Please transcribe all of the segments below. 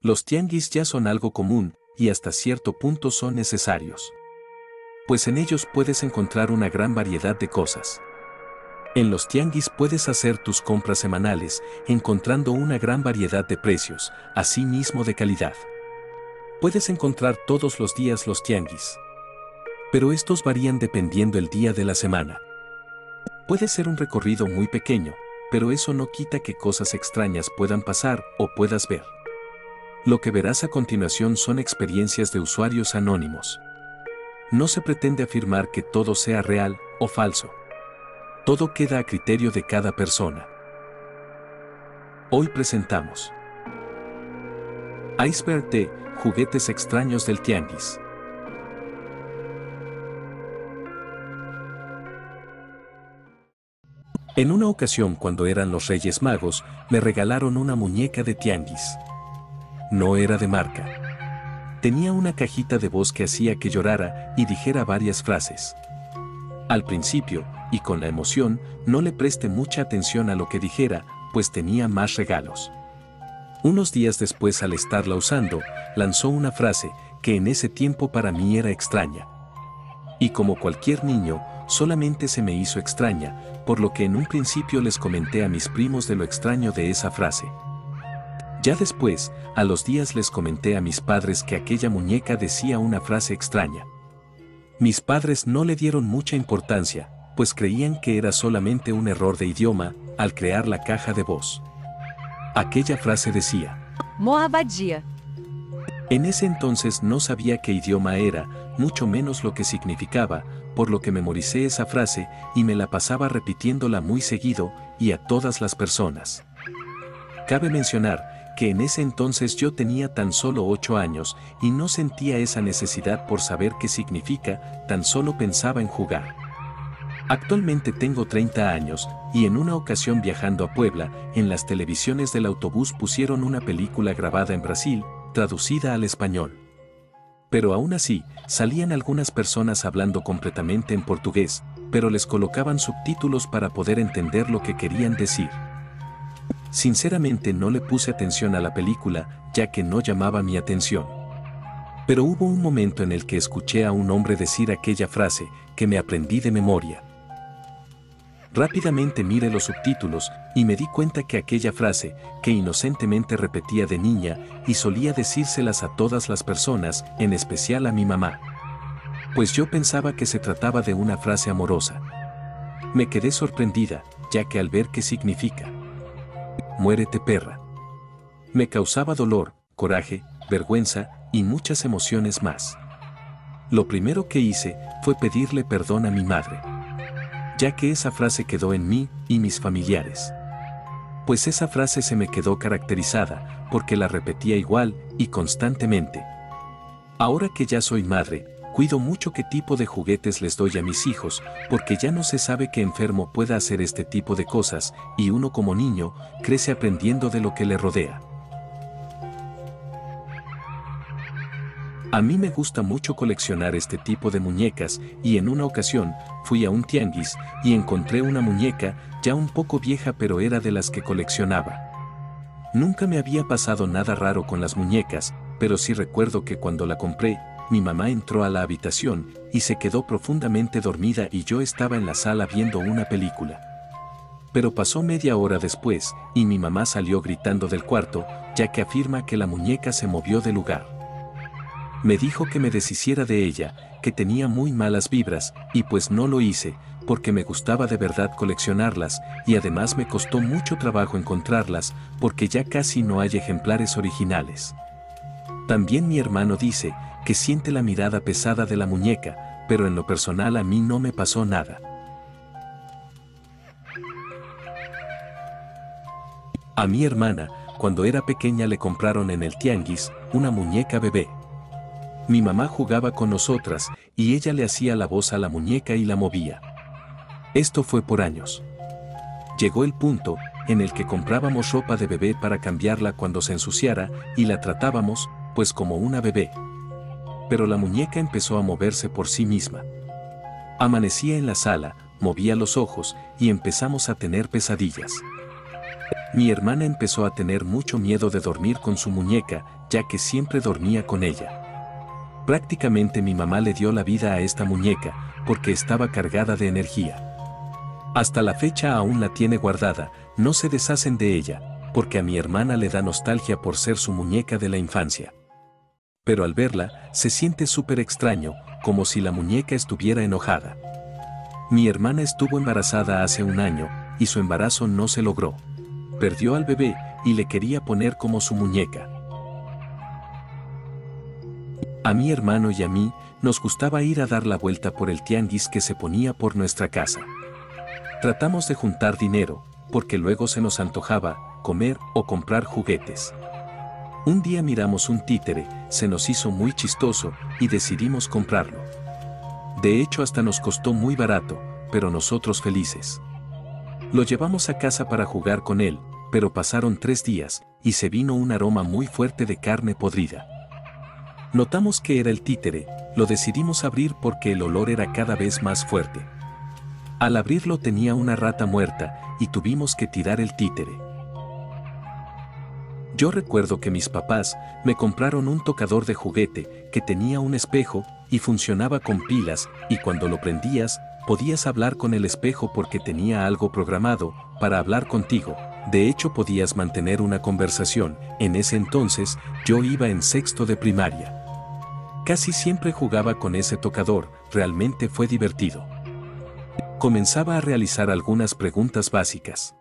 Los tianguis ya son algo común y hasta cierto punto son necesarios. Pues en ellos puedes encontrar una gran variedad de cosas. En los tianguis puedes hacer tus compras semanales, encontrando una gran variedad de precios, asimismo de calidad. Puedes encontrar todos los días los tianguis. Pero estos varían dependiendo el día de la semana. Puede ser un recorrido muy pequeño, pero eso no quita que cosas extrañas puedan pasar o puedas ver. Lo que verás a continuación son experiencias de usuarios anónimos. No se pretende afirmar que todo sea real o falso. Todo queda a criterio de cada persona. Hoy presentamos Iceberg de juguetes extraños del tianguis. En una ocasión cuando eran los Reyes Magos, me regalaron una muñeca de tianguis. No era de marca. Tenía una cajita de voz que hacía que llorara y dijera varias frases. Al principio, y con la emoción, no le presté mucha atención a lo que dijera, pues tenía más regalos. Unos días después, al estarla usando, lanzó una frase que en ese tiempo para mí era extraña. Y como cualquier niño, solamente se me hizo extraña, por lo que en un principio les comenté a mis primos de lo extraño de esa frase. Ya después, a los días les comenté a mis padres que aquella muñeca decía una frase extraña. Mis padres no le dieron mucha importancia, pues creían que era solamente un error de idioma al crear la caja de voz. Aquella frase decía: Moabadia. En ese entonces no sabía qué idioma era, mucho menos lo que significaba, por lo que memoricé esa frase y me la pasaba repitiéndola muy seguido y a todas las personas. Cabe mencionar que en ese entonces yo tenía tan solo 8 años y no sentía esa necesidad por saber qué significa, tan solo pensaba en jugar. Actualmente tengo 30 años y en una ocasión viajando a Puebla, en las televisiones del autobús pusieron una película grabada en Brasil, traducida al español. Pero aún así, salían algunas personas hablando completamente en portugués, pero les colocaban subtítulos para poder entender lo que querían decir. Sinceramente no le puse atención a la película, ya que no llamaba mi atención. Pero hubo un momento en el que escuché a un hombre decir aquella frase, que me aprendí de memoria. Rápidamente miré los subtítulos y me di cuenta que aquella frase, que inocentemente repetía de niña y solía decírselas a todas las personas, en especial a mi mamá. Pues yo pensaba que se trataba de una frase amorosa. Me quedé sorprendida, ya que al ver qué significa "muérete perra", me causaba dolor, coraje, vergüenza y muchas emociones más. Lo primero que hice fue pedirle perdón a mi madre, ya que esa frase quedó en mí y mis familiares. Pues esa frase se me quedó caracterizada porque la repetía igual y constantemente. Ahora que ya soy madre, cuido mucho qué tipo de juguetes les doy a mis hijos, porque ya no se sabe qué enfermo pueda hacer este tipo de cosas, y uno como niño, crece aprendiendo de lo que le rodea. A mí me gusta mucho coleccionar este tipo de muñecas, y en una ocasión, fui a un tianguis, y encontré una muñeca, ya un poco vieja pero era de las que coleccionaba. Nunca me había pasado nada raro con las muñecas, pero sí recuerdo que cuando la compré, mi mamá entró a la habitación y se quedó profundamente dormida y yo estaba en la sala viendo una película. Pero pasó media hora después y mi mamá salió gritando del cuarto, ya que afirma que la muñeca se movió de lugar. Me dijo que me deshiciera de ella, que tenía muy malas vibras, y pues no lo hice, porque me gustaba de verdad coleccionarlas, y además me costó mucho trabajo encontrarlas, porque ya casi no hay ejemplares originales. También mi hermano dice que siente la mirada pesada de la muñeca, pero en lo personal a mí no me pasó nada. A mi hermana, cuando era pequeña le compraron en el tianguis una muñeca bebé. Mi mamá jugaba con nosotras y ella le hacía la voz a la muñeca y la movía. Esto fue por años. Llegó el punto en el que comprábamos ropa de bebé para cambiarla cuando se ensuciara y la tratábamos, pues como una bebé. Pero la muñeca empezó a moverse por sí misma. Amanecía en la sala, movía los ojos y empezamos a tener pesadillas. Mi hermana empezó a tener mucho miedo de dormir con su muñeca, ya que siempre dormía con ella. Prácticamente mi mamá le dio la vida a esta muñeca, porque estaba cargada de energía. Hasta la fecha aún la tiene guardada, no se deshacen de ella, porque a mi hermana le da nostalgia por ser su muñeca de la infancia. Pero al verla, se siente súper extraño, como si la muñeca estuviera enojada. Mi hermana estuvo embarazada hace un año, y su embarazo no se logró. Perdió al bebé, y le quería poner como su muñeca. A mi hermano y a mí, nos gustaba ir a dar la vuelta por el tianguis que se ponía por nuestra casa. Tratamos de juntar dinero, porque luego se nos antojaba comer o comprar juguetes. Un día miramos un títere, se nos hizo muy chistoso, y decidimos comprarlo. De hecho hasta nos costó muy barato, pero nosotros felices. Lo llevamos a casa para jugar con él, pero pasaron 3 días, y se vino un aroma muy fuerte de carne podrida. Notamos que era el títere, lo decidimos abrir porque el olor era cada vez más fuerte. Al abrirlo tenía una rata muerta, y tuvimos que tirar el títere. Yo recuerdo que mis papás me compraron un tocador de juguete que tenía un espejo y funcionaba con pilas, y cuando lo prendías, podías hablar con el espejo porque tenía algo programado para hablar contigo. De hecho podías mantener una conversación. En ese entonces, yo iba en 6º de primaria. Casi siempre jugaba con ese tocador, realmente fue divertido. Comenzaba a realizar algunas preguntas básicas.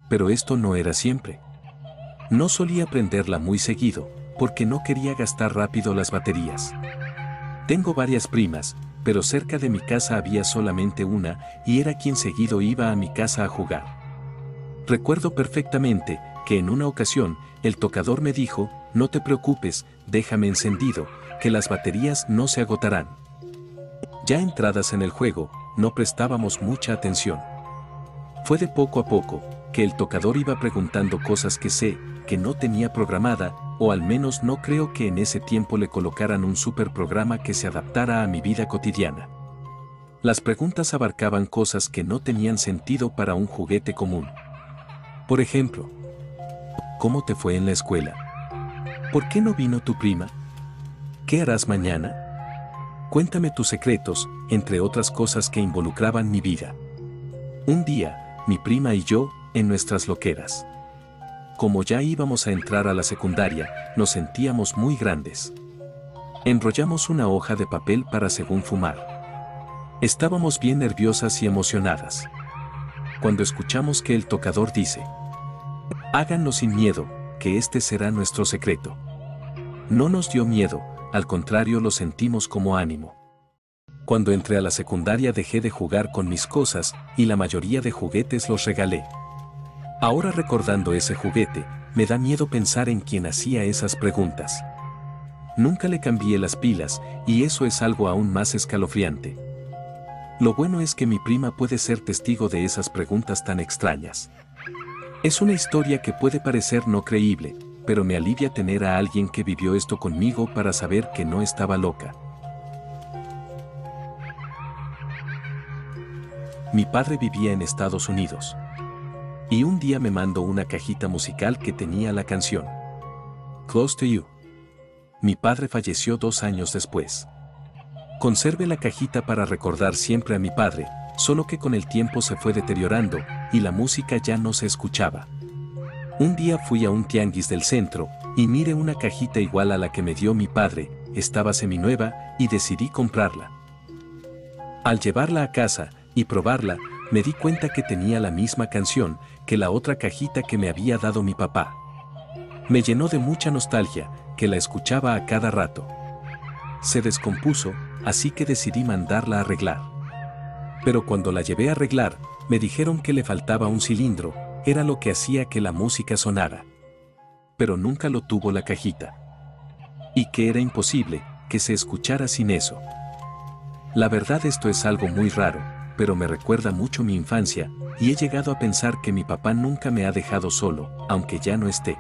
Pero esto no era siempre. No solía prenderla muy seguido, porque no quería gastar rápido las baterías. Tengo varias primas, pero cerca de mi casa había solamente una, y era quien seguido iba a mi casa a jugar. Recuerdo perfectamente que en una ocasión, el tocador me dijo, no te preocupes, déjame encendido, que las baterías no se agotarán. Ya entradas en el juego, no prestábamos mucha atención. Fue de poco a poco, que el tocador iba preguntando cosas que sé, que no tenía programada, o al menos no creo que en ese tiempo le colocaran un super programa que se adaptara a mi vida cotidiana. Las preguntas abarcaban cosas que no tenían sentido para un juguete común. Por ejemplo, ¿cómo te fue en la escuela? ¿Por qué no vino tu prima? ¿Qué harás mañana? Cuéntame tus secretos, entre otras cosas que involucraban mi vida. Un día, mi prima y yo, en nuestras loqueras. Como ya íbamos a entrar a la secundaria, nos sentíamos muy grandes. Enrollamos una hoja de papel para según fumar. Estábamos bien nerviosas y emocionadas. Cuando escuchamos que el tocador dice: háganlo sin miedo, que este será nuestro secreto. No nos dio miedo, al contrario lo sentimos como ánimo. Cuando entré a la secundaria dejé de jugar con mis cosas, y la mayoría de juguetes los regalé. Ahora recordando ese juguete, me da miedo pensar en quién hacía esas preguntas. Nunca le cambié las pilas, y eso es algo aún más escalofriante. Lo bueno es que mi prima puede ser testigo de esas preguntas tan extrañas. Es una historia que puede parecer no creíble, pero me alivia tener a alguien que vivió esto conmigo para saber que no estaba loca. Mi padre vivía en Estados Unidos. Y un día me mandó una cajita musical que tenía la canción Close to You. Mi padre falleció 2 años después. Conservé la cajita para recordar siempre a mi padre, solo que con el tiempo se fue deteriorando, y la música ya no se escuchaba. Un día fui a un tianguis del centro, y miré una cajita igual a la que me dio mi padre, estaba seminueva, y decidí comprarla. Al llevarla a casa, y probarla, me di cuenta que tenía la misma canción que la otra cajita que me había dado mi papá. Me llenó de mucha nostalgia, que la escuchaba a cada rato. Se descompuso, así que decidí mandarla a arreglar. Pero cuando la llevé a arreglar, me dijeron que le faltaba un cilindro, era lo que hacía que la música sonara. Pero nunca lo tuvo la cajita. Y que era imposible que se escuchara sin eso. La verdad esto es algo muy raro, pero me recuerda mucho mi infancia, y he llegado a pensar que mi papá nunca me ha dejado solo, aunque ya no esté.